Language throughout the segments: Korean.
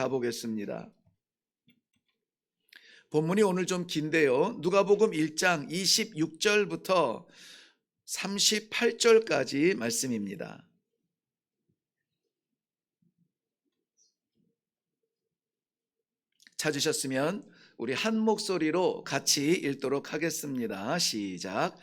가보겠습니다. 본문이 오늘 좀 긴데요. 누가복음 1장 26절부터 38절까지 말씀입니다. 찾으셨으면 우리 한 목소리로 같이 읽도록 하겠습니다. 시작.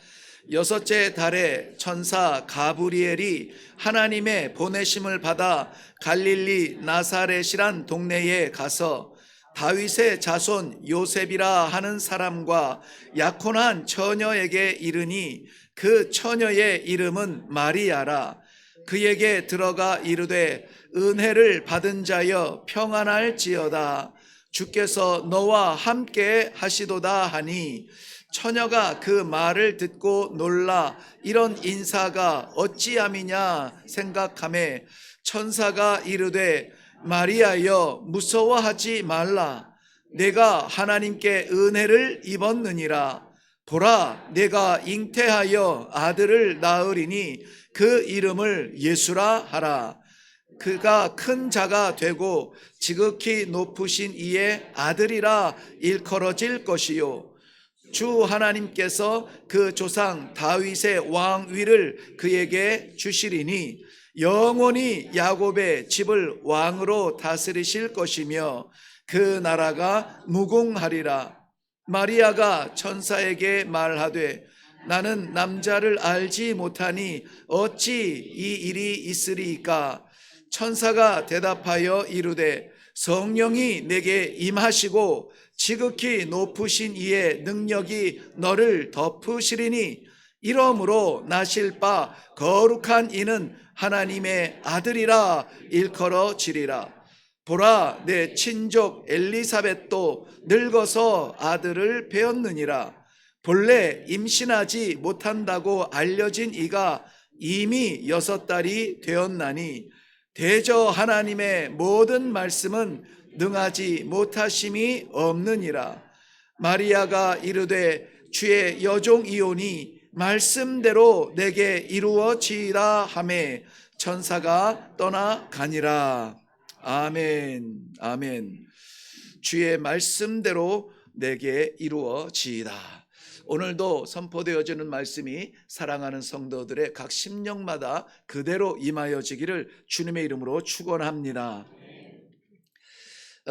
여섯째 달에 천사 가브리엘이 하나님의 보내심을 받아 갈릴리 나사렛이란 동네에 가서 다윗의 자손 요셉이라 하는 사람과 약혼한 처녀에게 이르니 그 처녀의 이름은 마리아라. 그에게 들어가 이르되 은혜를 받은 자여 평안할지어다. 주께서 너와 함께 하시도다 하니 처녀가 그 말을 듣고 놀라 이런 인사가 어찌함이냐 생각하매 천사가 이르되 마리아여 무서워하지 말라. 내가 하나님께 은혜를 입었느니라. 보라 내가 잉태하여 아들을 낳으리니 그 이름을 예수라 하라. 그가 큰 자가 되고 지극히 높으신 이의 아들이라 일컬어질 것이요 주 하나님께서 그 조상 다윗의 왕위를 그에게 주시리니 영원히 야곱의 집을 왕으로 다스리실 것이며 그 나라가 무궁하리라. 마리아가 천사에게 말하되 나는 남자를 알지 못하니 어찌 이 일이 있으리이까. 천사가 대답하여 이르되 성령이 내게 임하시고 지극히 높으신 이의 능력이 너를 덮으시리니 이러므로 나실 바 거룩한 이는 하나님의 아들이라 일컬어지리라. 보라 내 친족 엘리사벳도 늙어서 아들을 배었느니라. 본래 임신하지 못한다고 알려진 이가 이미 6달이 되었나니 대저 하나님의 모든 말씀은 능하지 못하심이 없느니라. 마리아가 이르되 주의 여종이오니 말씀대로 내게 이루어지이다 하매 천사가 떠나가니라. 아멘. 아멘. 주의 말씀대로 내게 이루어지이다. 오늘도 선포되어지는 말씀이 사랑하는 성도들의 각 심령마다 그대로 임하여지기를 주님의 이름으로 축원합니다.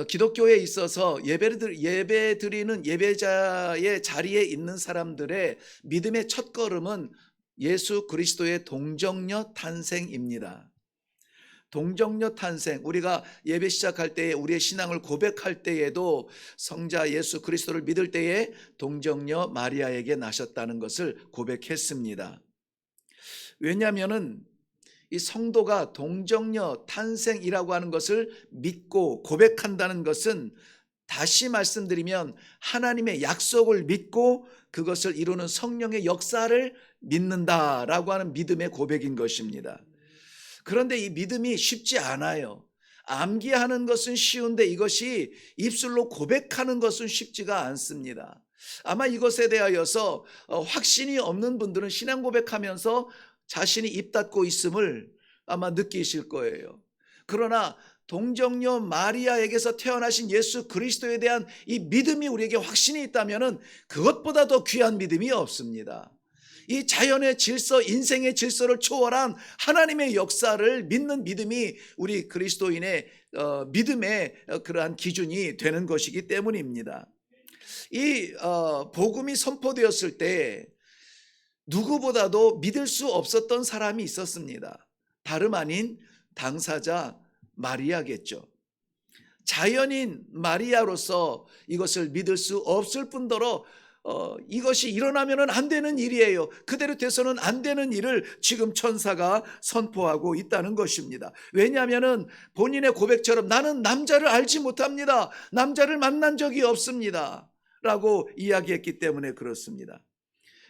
기독교에 있어서 예배드리는 예배자의 자리에 있는 사람들의 믿음의 첫걸음은 예수 그리스도의 동정녀 탄생입니다. 동정녀 탄생, 우리가 예배 시작할 때에 우리의 신앙을 고백할 때에도 성자 예수 그리스도를 믿을 때에 동정녀 마리아에게 나셨다는 것을 고백했습니다. 왜냐하면은 이 성도가 동정녀 탄생이라고 하는 것을 믿고 고백한다는 것은 다시 말씀드리면 하나님의 약속을 믿고 그것을 이루는 성령의 역사를 믿는다라고 하는 믿음의 고백인 것입니다. 그런데 이 믿음이 쉽지 않아요. 암기하는 것은 쉬운데 이것이 입술로 고백하는 것은 쉽지가 않습니다. 아마 이것에 대하여서 확신이 없는 분들은 신앙 고백하면서 자신이 입 닫고 있음을 아마 느끼실 거예요. 그러나 동정녀 마리아에게서 태어나신 예수 그리스도에 대한 이 믿음이 우리에게 확신이 있다면 그것보다 더 귀한 믿음이 없습니다. 이 자연의 질서, 인생의 질서를 초월한 하나님의 역사를 믿는 믿음이 우리 그리스도인의 믿음의 그러한 기준이 되는 것이기 때문입니다. 이 복음이 선포되었을 때 누구보다도 믿을 수 없었던 사람이 있었습니다. 다름 아닌 당사자 마리아겠죠. 자연인 마리아로서 이것을 믿을 수 없을 뿐더러 이것이 일어나면 안 되는 일이에요. 그대로 돼서는 안 되는 일을 지금 천사가 선포하고 있다는 것입니다. 왜냐하면 본인의 고백처럼 나는 남자를 알지 못합니다. 남자를 만난 적이 없습니다. 라고 이야기했기 때문에 그렇습니다.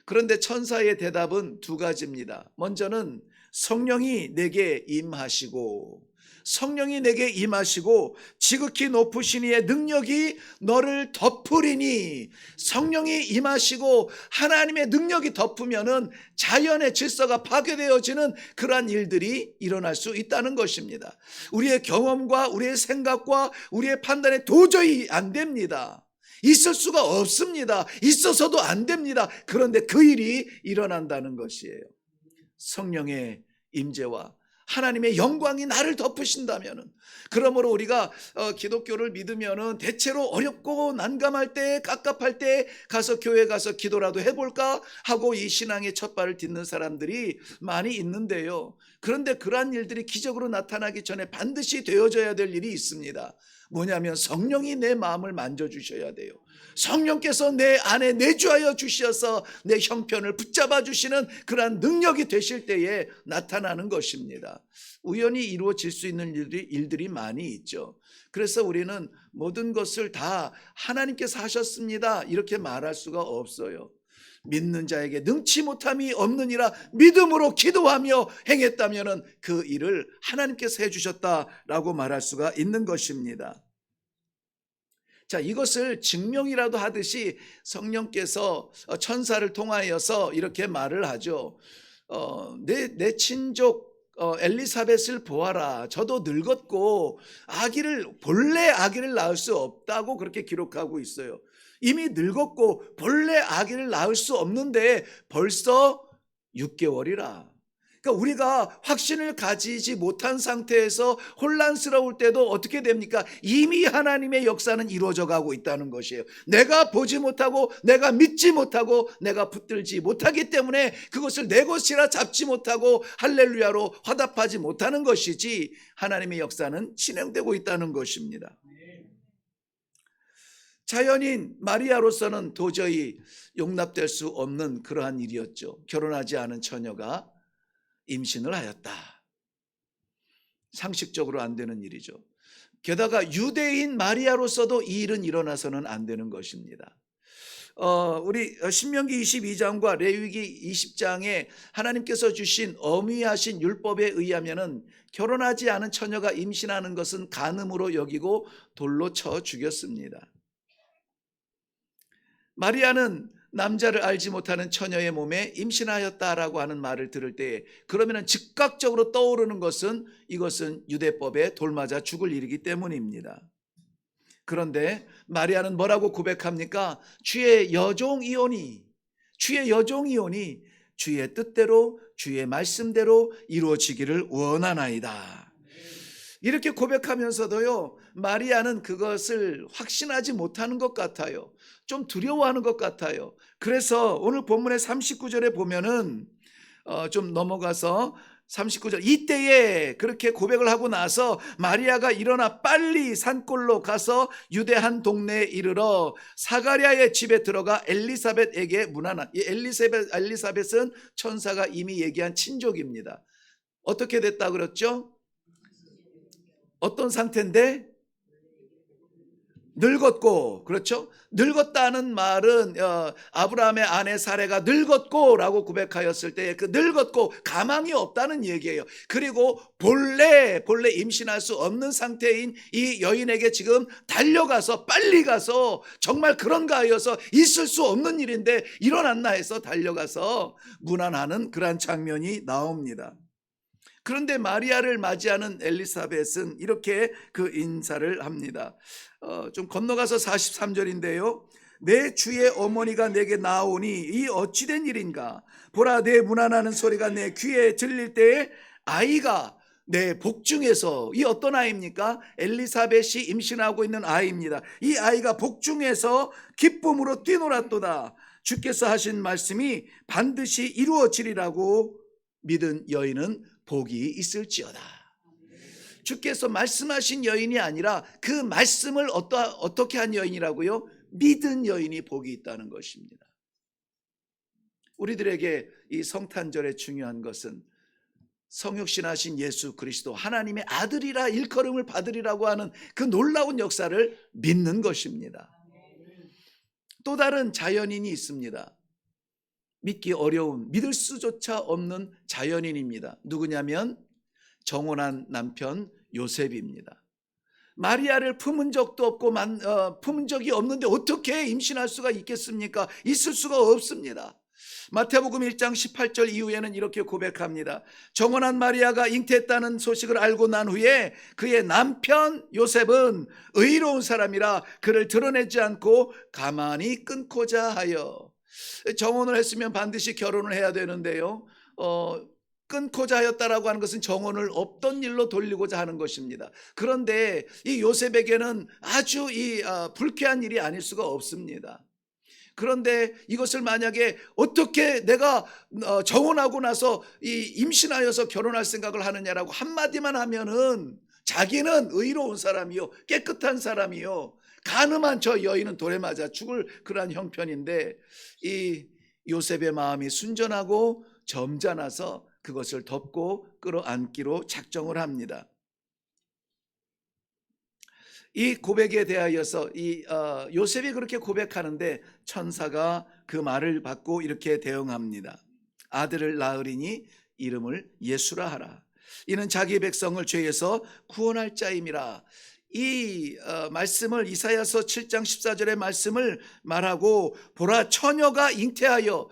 그런데 천사의 대답은 두 가지입니다. 먼저는 성령이 내게 임하시고 성령이 내게 임하시고 지극히 높으신 이의 능력이 너를 덮으리니. 성령이 임하시고 하나님의 능력이 덮으면은 자연의 질서가 파괴되어지는 그러한 일들이 일어날 수 있다는 것입니다. 우리의 경험과 우리의 생각과 우리의 판단에 도저히 안 됩니다. 있을 수가 없습니다. 있어서도 안 됩니다. 그런데 그 일이 일어난다는 것이에요. 성령의 임재와 하나님의 영광이 나를 덮으신다면은, 그러므로 우리가 기독교를 믿으면은 대체로 어렵고 난감할 때, 갑갑할 때 가서 교회 가서 기도라도 해볼까 하고 이 신앙의 첫 발을 딛는 사람들이 많이 있는데요. 그런데 그러한 일들이 기적으로 나타나기 전에 반드시 되어져야 될 일이 있습니다. 뭐냐면 성령이 내 마음을 만져주셔야 돼요. 성령께서 내 안에 내주하여 주셔서 내 형편을 붙잡아 주시는 그러한 능력이 되실 때에 나타나는 것입니다. 우연히 이루어질 수 있는 일들이 많이 있죠. 그래서 우리는 모든 것을 다 하나님께서 하셨습니다 이렇게 말할 수가 없어요. 믿는 자에게 능치 못함이 없느니라 믿음으로 기도하며 행했다면 그 일을 하나님께서 해주셨다라고 말할 수가 있는 것입니다. 자, 이것을 증명이라도 하듯이 성령께서 천사를 통하여서 이렇게 말을 하죠. 내 친족 엘리사벳을 보아라. 저도 늙었고 본래 아기를 낳을 수 없다고 그렇게 기록하고 있어요. 이미 늙었고 본래 아기를 낳을 수 없는데 벌써 6개월이라. 그러니까 우리가 확신을 가지지 못한 상태에서 혼란스러울 때도 어떻게 됩니까? 이미 하나님의 역사는 이루어져 가고 있다는 것이에요. 내가 보지 못하고 내가 믿지 못하고 내가 붙들지 못하기 때문에 그것을 내 것이라 잡지 못하고 할렐루야로 화답하지 못하는 것이지, 하나님의 역사는 진행되고 있다는 것입니다. 자연인 마리아로서는 도저히 용납될 수 없는 그러한 일이었죠. 결혼하지 않은 처녀가 임신을 하였다. 상식적으로 안 되는 일이죠. 게다가 유대인 마리아로서도 이 일은 일어나서는 안 되는 것입니다. 우리 신명기 22장과 레위기 20장에 하나님께서 주신 엄위하신 율법에 의하면은 결혼하지 않은 처녀가 임신하는 것은 간음으로 여기고 돌로 쳐 죽였습니다. 마리아는 남자를 알지 못하는 처녀의 몸에 임신하였다라고 하는 말을 들을 때 그러면 즉각적으로 떠오르는 것은 이것은 유대법에 돌맞아 죽을 일이기 때문입니다. 그런데 마리아는 뭐라고 고백합니까? 주의 여종이오니 주의 뜻대로 주의 말씀대로 이루어지기를 원하나이다. 이렇게 고백하면서도요, 마리아는 그것을 확신하지 못하는 것 같아요. 좀 두려워하는 것 같아요. 그래서 오늘 본문의 39절에 보면은 좀 넘어가서 39절, 이때에 그렇게 고백을 하고 나서 마리아가 일어나 빨리 산골로 가서 유대 한 동네에 이르러 사가랴의 집에 들어가 엘리사벳에게 문안한. 이 엘리사벳은 천사가 이미 얘기한 친족입니다. 어떻게 됐다 그랬죠? 어떤 상태인데? 늙었고, 그렇죠? 늙었다는 말은 아브라함의 아내 사레가 늙었고 라고 고백하였을 때 그 늙었고 가망이 없다는 얘기예요. 그리고 본래 임신할 수 없는 상태인 이 여인에게 지금 달려가서 빨리 가서 정말 그런가 하여서 있을 수 없는 일인데 일어났나 해서 달려가서 문안하는 그러한 장면이 나옵니다. 그런데 마리아를 맞이하는 엘리사벳은 이렇게 그 인사를 합니다. 좀 건너가서 43절인데요. 내 주의 어머니가 내게 나오니 이 어찌된 일인가? 보라, 내 문안하는 소리가 내 귀에 들릴 때에 아이가 내 복중에서, 이 어떤 아이입니까? 엘리사벳이 임신하고 있는 아이입니다. 이 아이가 복중에서 기쁨으로 뛰놀았도다. 주께서 하신 말씀이 반드시 이루어지리라고 믿은 여인은 복이 있을지어다. 주께서 말씀하신 여인이 아니라 그 말씀을 어떻게 한 여인이라고요? 믿은 여인이 복이 있다는 것입니다. 우리들에게 이 성탄절의 중요한 것은 성육신하신 예수 그리스도 하나님의 아들이라 일컬음을 받으리라고 하는 그 놀라운 역사를 믿는 것입니다. 또 다른 자연인이 있습니다. 믿기 어려운, 믿을 수조차 없는 자연인입니다. 누구냐면 정혼한 남편 요셉입니다. 마리아를 품은 적도 없고 품은 적이 없는데 어떻게 임신할 수가 있겠습니까? 있을 수가 없습니다. 마태복음 1장 18절 이후에는 이렇게 고백합니다. 정혼한 마리아가 잉태했다는 소식을 알고 난 후에 그의 남편 요셉은 의로운 사람이라 그를 드러내지 않고 가만히 끊고자 하여. 정혼을 했으면 반드시 결혼을 해야 되는데요. 끊고자 하였다라고 하는 것은 정혼을 없던 일로 돌리고자 하는 것입니다. 그런데 이 요셉에게는 아주 불쾌한 일이 아닐 수가 없습니다. 그런데 이것을 만약에 어떻게 내가 정혼하고 나서 임신하여서 결혼할 생각을 하느냐라고 한마디만 하면은 자기는 의로운 사람이요, 깨끗한 사람이요, 간음한 저 여인은 돌에 맞아 죽을 그러한 형편인데, 이 요셉의 마음이 순전하고 점잖아서 그것을 덮고 끌어안기로 작정을 합니다. 이 고백에 대하여서 요셉이 그렇게 고백하는데 천사가 그 말을 받고 이렇게 대응합니다. 아들을 낳으리니 이름을 예수라 하라. 이는 자기 백성을 죄에서 구원할 자임이라. 이 말씀을 이사야서 7장 14절의 말씀을 말하고, 보라 처녀가 잉태하여,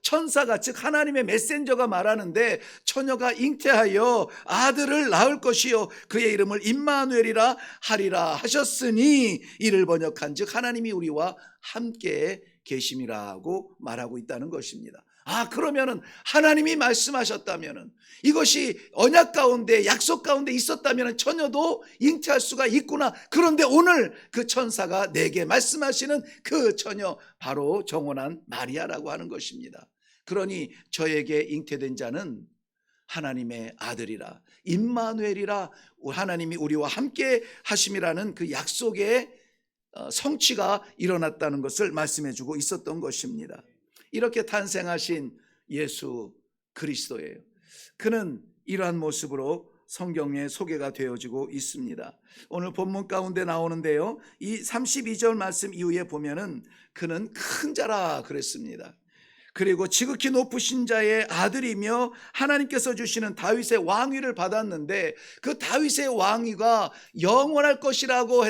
천사가 즉 하나님의 메신저가 말하는데, 처녀가 잉태하여 아들을 낳을 것이요 그의 이름을 임마누엘이라 하리라 하셨으니, 이를 번역한즉 하나님이 우리와 함께 계심이라고 말하고 있다는 것입니다. 그러면은 하나님이 말씀하셨다면은, 이것이 언약 가운데 약속 가운데 있었다면 처녀도 잉태할 수가 있구나. 그런데 오늘 그 천사가 내게 말씀하시는 그 처녀, 바로 정혼한 마리아라고 하는 것입니다. 그러니 저에게 잉태된 자는 하나님의 아들이라, 임마누엘이라, 하나님이 우리와 함께 하심이라는 그 약속의 성취가 일어났다는 것을 말씀해 주고 있었던 것입니다. 이렇게 탄생하신 예수 그리스도예요. 그는 이러한 모습으로 성경에 소개가 되어지고 있습니다. 오늘 본문 가운데 나오는데요, 이 32절 말씀 이후에 보면은 그는 큰 자라 그랬습니다. 그리고 지극히 높으신 자의 아들이며 하나님께서 주시는 다윗의 왕위를 받았는데, 그 다윗의 왕위가 영원할 것이라고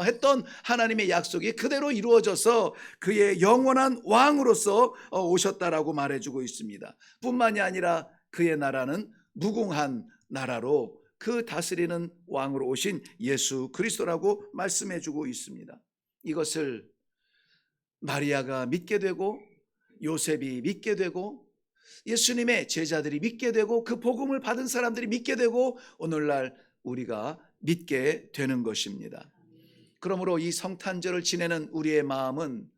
했던 하나님의 약속이 그대로 이루어져서 그의 영원한 왕으로서 오셨다라고 말해주고 있습니다. 뿐만이 아니라 그의 나라는 무궁한 나라로, 그 다스리는 왕으로 오신 예수 그리스도라고 말씀해주고 있습니다. 이것을 마리아가 믿게 되고, 요셉이 믿게 되고, 예수님의 제자들이 믿게 되고, 그 복음을 받은 사람들이 믿게 되고, 오늘날 우리가 믿게 되는 것입니다. 그러므로 이 성탄절을 지내는 우리의 마음은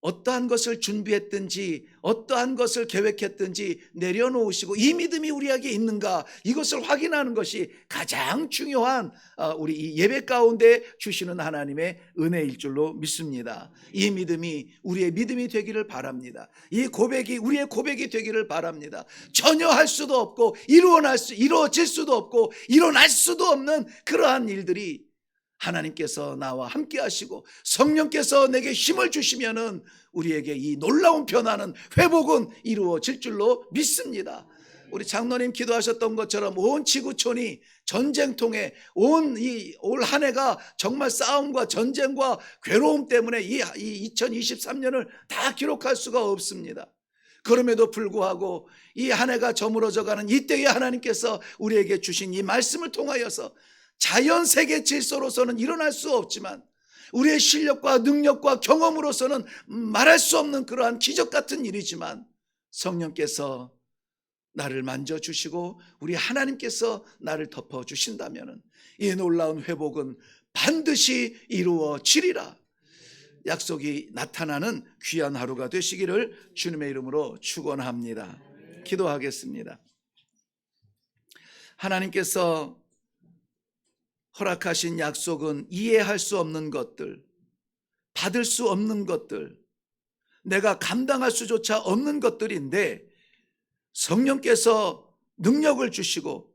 어떠한 것을 준비했든지 어떠한 것을 계획했든지 내려놓으시고 이 믿음이 우리에게 있는가, 이것을 확인하는 것이 가장 중요한 우리 이 예배 가운데 주시는 하나님의 은혜일 줄로 믿습니다. 이 믿음이 우리의 믿음이 되기를 바랍니다. 이 고백이 우리의 고백이 되기를 바랍니다. 전혀 할 수도 없고 이루어질 수도 없고 일어날 수도 없는 그러한 일들이 하나님께서 나와 함께 하시고 성령께서 내게 힘을 주시면은 우리에게 이 놀라운 변화는, 회복은 이루어질 줄로 믿습니다. 우리 장로님 기도하셨던 것처럼 온 지구촌이 전쟁통에, 올 한 해가 정말 싸움과 전쟁과 괴로움 때문에 이 2023년을 다 기록할 수가 없습니다. 그럼에도 불구하고 이 한 해가 저물어져가는 이때에 하나님께서 우리에게 주신 이 말씀을 통하여서 자연 세계 질서로서는 일어날 수 없지만 우리의 실력과 능력과 경험으로서는 말할 수 없는 그러한 기적 같은 일이지만, 성령께서 나를 만져주시고 우리 하나님께서 나를 덮어주신다면 이 놀라운 회복은 반드시 이루어지리라. 약속이 나타나는 귀한 하루가 되시기를 주님의 이름으로 축원합니다. 기도하겠습니다. 하나님께서 허락하신 약속은 이해할 수 없는 것들, 받을 수 없는 것들, 내가 감당할 수조차 없는 것들인데, 성령께서 능력을 주시고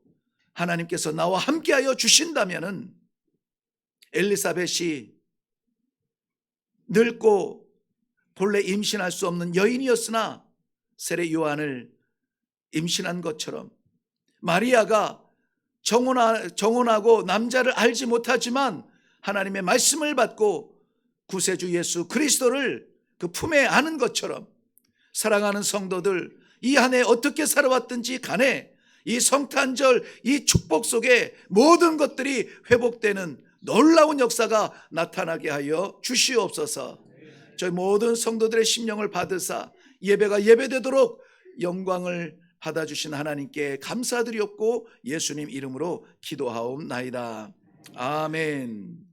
하나님께서 나와 함께하여 주신다면은, 엘리사벳이 늙고 본래 임신할 수 없는 여인이었으나 세례 요한을 임신한 것처럼, 마리아가 정혼하고 남자를 알지 못하지만 하나님의 말씀을 받고 구세주 예수 그리스도를 그 품에 안은 것처럼 사랑하는 성도들, 이 한 해 어떻게 살아왔든지 간에 이 성탄절 이 축복 속에 모든 것들이 회복되는 놀라운 역사가 나타나게 하여 주시옵소서. 저희 모든 성도들의 심령을 받으사 예배가 예배되도록 영광을 받아주신 하나님께 감사드리옵고 예수님 이름으로 기도하옵나이다. 아멘.